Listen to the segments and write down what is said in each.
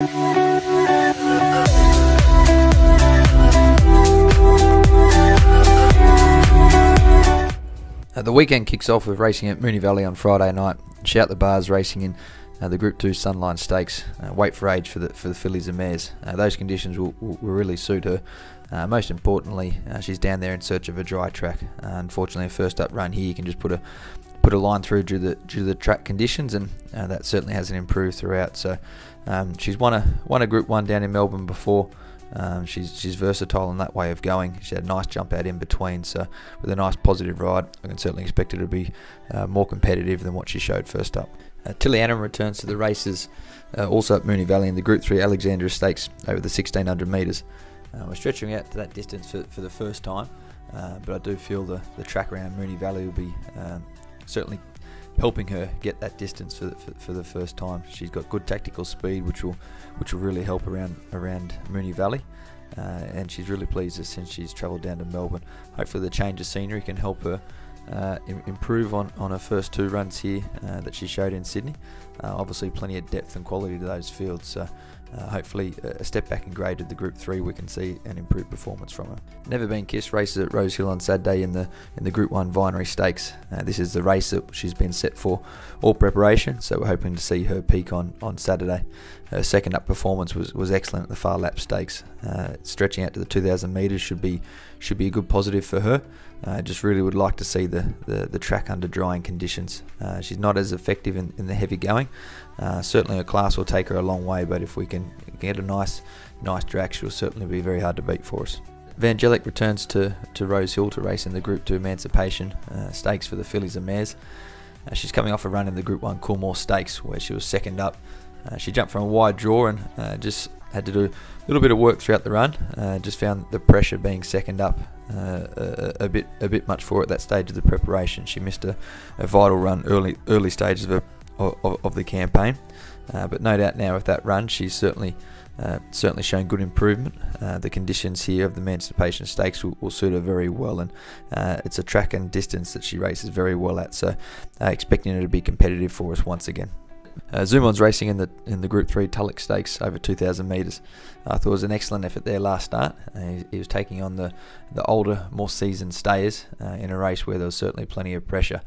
The weekend kicks off with racing at Moonee Valley on Friday night. Shout the Bars racing in the Group 2 Sunline Stakes. Weight for age for the fillies and mares. Those conditions will really suit her. Most importantly, she's down there in search of a dry track. Unfortunately, a first up run here, you can just put a line through due to the track conditions, and that certainly hasn't improved throughout. So she's won a Group 1 down in Melbourne before. She's versatile in that way of going. She had a nice jump out in between, so with a nice positive ride, I can certainly expect her to be more competitive than what she showed first up. TILIANAM returns to the races also at Moonee Valley in the Group 3 Alexandria Stakes over the 1600 metres. We're stretching out to that distance for the first time, but I do feel the track around Moonee Valley will be certainly helping her get that distance for the first time. She's got good tactical speed, which will really help around Moonee Valley, and she's really pleased since she's travelled down to Melbourne. Hopefully the change of scenery can help her improve on her first two runs here that she showed in Sydney. Obviously plenty of depth and quality to those fields, so hopefully a step back in grade to the Group 3 we can see an improved performance from her. Never Been Kissed races at Rose Hill on Saturday in the Group 1 Vinery Stakes. This is the race that she's been set for all preparation, so we're hoping to see her peak on Saturday. Her second up performance was excellent at the PHAR Lap Stakes. Stretching out to the 2000 metres should be a good positive for her. Just really would like to see the track under drying conditions. She's not as effective in the heavy going. Certainly her class will take her a long way, but if we can get a nice track, she'll certainly be very hard to beat for us. VANGELIC returns to Rose Hill to race in the Group 2 Emancipation Stakes for the fillies and mares. She's coming off a run in the Group 1 COOLMORE Stakes where she was second up. She jumped from a wide draw and just had to do a little bit of work throughout the run. Just found the pressure being second up a bit much for her at that stage of the preparation. She missed a vital run early stages of the campaign, but no doubt now with that run she's certainly shown good improvement. The conditions here of the Emancipation Stakes will suit her very well, and it's a track and distance that she races very well at, so expecting her to be competitive for us once again. ZOUMON's racing in the Group 3 TILIANAM Stakes over 2000 metres. I thought it was an excellent effort there last start. He was taking on the older, more seasoned stayers in a race where there was certainly plenty of pressure.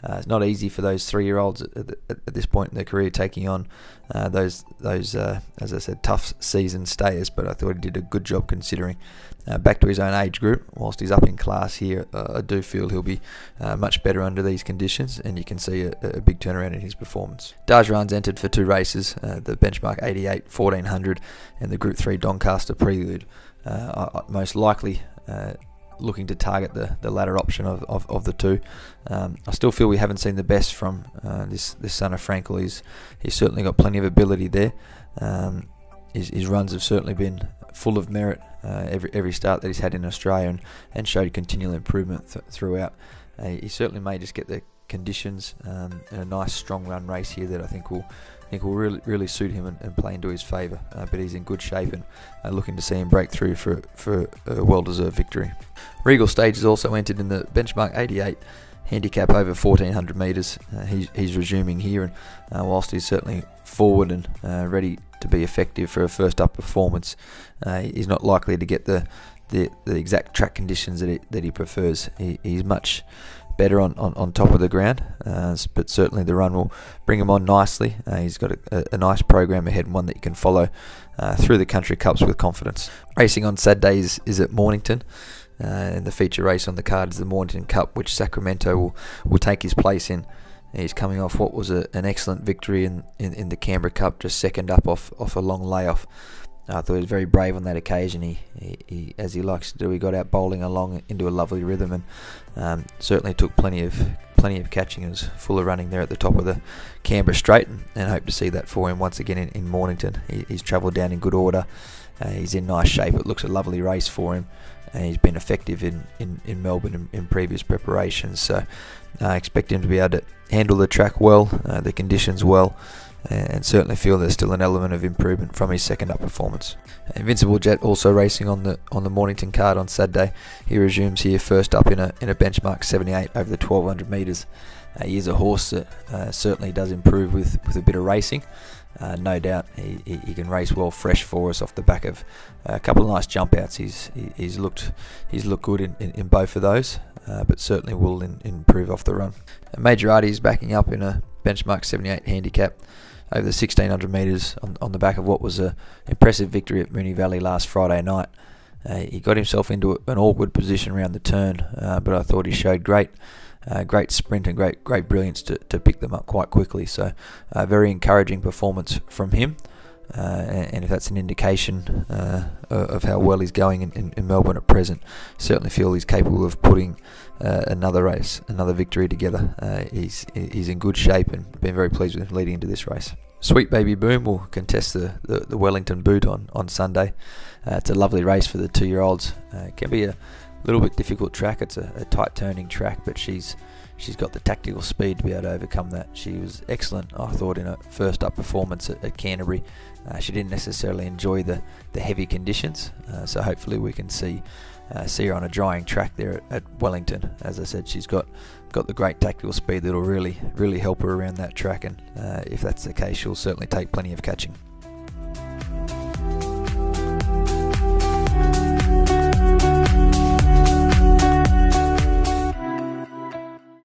It's not easy for those 3-year-olds at this point in their career taking on those as I said, tough seasoned stayers, but I thought he did a good job considering. Back to his own age group, whilst he's up in class here, I do feel he'll be much better under these conditions, and you can see a big turnaround in his performance. Darjaran's entered for 2 races, the Benchmark 88 1400 and the Group 3 Doncaster Prelude. Most likely looking to target the latter option of the two. I still feel we haven't seen the best from this son of Frankel. He's certainly got plenty of ability there. His runs have certainly been full of merit every start that he's had in Australia, and showed continual improvement throughout. He certainly may just get the conditions and a nice strong run race here that I think will really suit him and play into his favour. But he's in good shape, and looking to see him break through for a well-deserved victory. Regal Stage is also entered in the Benchmark 88 handicap over 1400 metres. He's resuming here, and whilst he's certainly forward and ready to be effective for a first up performance, he's not likely to get the exact track conditions that he prefers. He's much better on top of the ground, but certainly the run will bring him on nicely. He's got a nice program ahead, and one that you can follow through the country cups with confidence. Racing on Saturday is at Mornington, and the feature race on the card is the Mornington Cup, which Sacramento will take his place in. He's coming off what was an excellent victory in the Canberra Cup, just second up off a long layoff. I thought he was very brave on that occasion. He as he likes to do, he got out bowling along into a lovely rhythm, and certainly took plenty of catching. He was full of running there at the top of the Canberra Straight, and hope to see that for him once again in Mornington. He's travelled down in good order. He's in nice shape. It looks a lovely race for him. He's been effective in Melbourne in previous preparations, so I expect him to be able to handle the track well, the conditions well, and certainly feel there's still an element of improvement from his second up performance. Invincible Jet also racing on the Mornington card on Saturday. He resumes here first up in a Benchmark 78 over the 1200 metres. He is a horse that certainly does improve with a bit of racing. no doubt he can race well fresh for us off the back of a couple of nice jump outs. He's looked good in both of those, but certainly will improve off the run. Major Artie is backing up in a benchmark 78 handicap over the 1600 metres on the back of what was an impressive victory at Moonee Valley last Friday night. He got himself into an awkward position around the turn, but I thought he showed great sprint and great brilliance to pick them up quite quickly. So very encouraging performance from him, and if that's an indication of how well he's going in Melbourne at present, certainly feel he's capable of putting another victory together. He's in good shape, and been very pleased with him leading into this race. Sweet Baby Boom will contest the Wellington Boot on Sunday. It's a lovely race for the 2-year-olds. It can be a little bit difficult track. It's a tight turning track, but she's got the tactical speed to be able to overcome that. She was excellent, I thought, in her first up performance at Canterbury. She didn't necessarily enjoy the heavy conditions, so hopefully we can see her on a drying track there at Wellington. As I said, she's got the great tactical speed that will really help her around that track, and if that's the case, she'll certainly take plenty of catching.